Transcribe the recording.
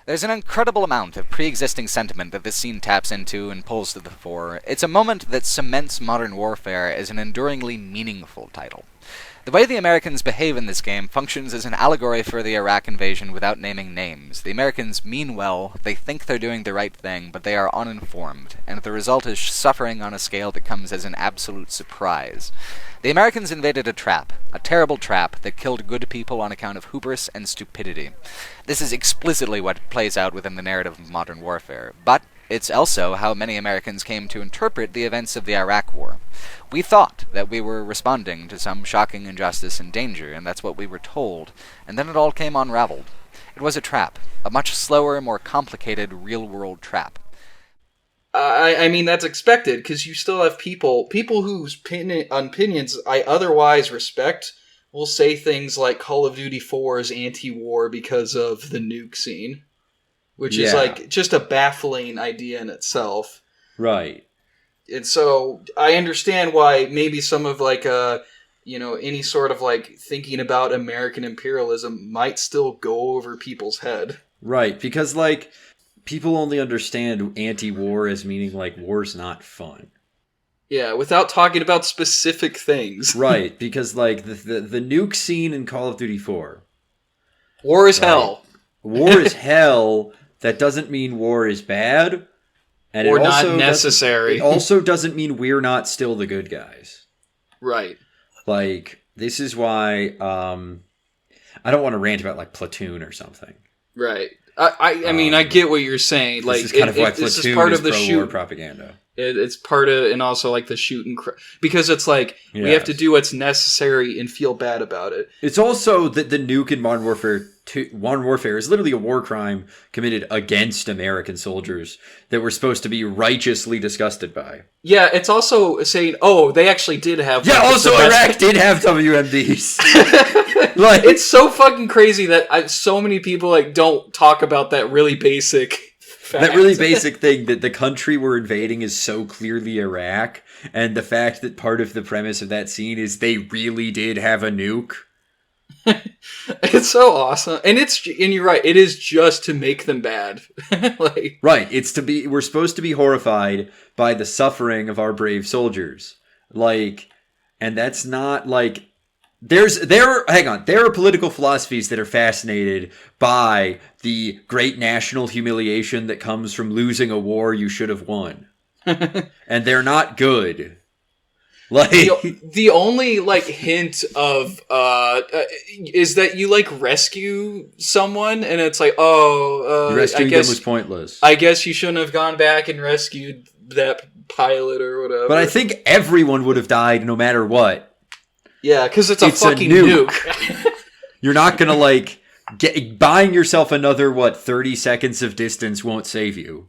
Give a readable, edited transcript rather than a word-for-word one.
There's an incredible amount of pre-existing sentiment that this scene taps into and pulls to the fore. It's a moment that cements modern warfare as an enduringly meaningful title. The way the Americans behave in this game functions as an allegory for the Iraq invasion without naming names. The Americans mean well, they think they're doing the right thing, but they are uninformed, and the result is suffering on a scale that comes as an absolute surprise. The Americans invaded a trap, a terrible trap that killed good people on account of hubris and stupidity. This is explicitly what plays out within the narrative of modern warfare, but it's also how many Americans came to interpret the events of the Iraq War. We thought that we were responding to some shocking injustice and danger, and that's what we were told, and then it all came unraveled. It was a trap, a much slower, more complicated, real-world trap. I mean, that's expected, because you still have people whose opinions I otherwise respect will say things like Call of Duty 4 is anti-war because of the nuke scene, which is, like, just a baffling idea in itself. Right. And so, I understand why maybe some of, like, any sort of, like, thinking about American imperialism might still go over people's head. Right, because, like, people only understand anti-war as meaning, like, war's not fun. Yeah, without talking about specific things. Right, because, like, the nuke scene in Call of Duty 4. War is hell. War is hell. That doesn't mean war is bad. And or it also not necessary. It also doesn't mean we're not still the good guys. Right. Like, this is why I don't want to rant about, like, Platoon or something. Right. I mean, I get what you're saying. Like, this is kind of why this Platoon is part is of the pro-war shoot propaganda. It's part of, and also like the shoot and because it's like we have to do what's necessary and feel bad about it. It's also that the nuke in Modern Warfare is literally a war crime committed against American soldiers that we're supposed to be righteously disgusted by. Yeah, it's also saying, oh, they actually did have. Yeah, also Iraq did have WMDs. Like, it's so fucking crazy that so many people like don't talk about that really basic. That really basic thing that the country we're invading is so clearly Iraq, and the fact that part of the premise of that scene is they really did have a nuke. It's so awesome, and you're right. It is just to make them bad. Like, right, we're supposed to be horrified by the suffering of our brave soldiers. Like, and that's not like. There are political philosophies that are fascinated by the great national humiliation that comes from losing a war you should have won. And they're not good. Like the only like hint of is that you like rescue someone and it's like, rescuing them was pointless. I guess you shouldn't have gone back and rescued that pilot or whatever. But I think everyone would have died no matter what. Yeah, because it's a fucking nuke. You're not gonna like buying yourself another 30 seconds of distance won't save you.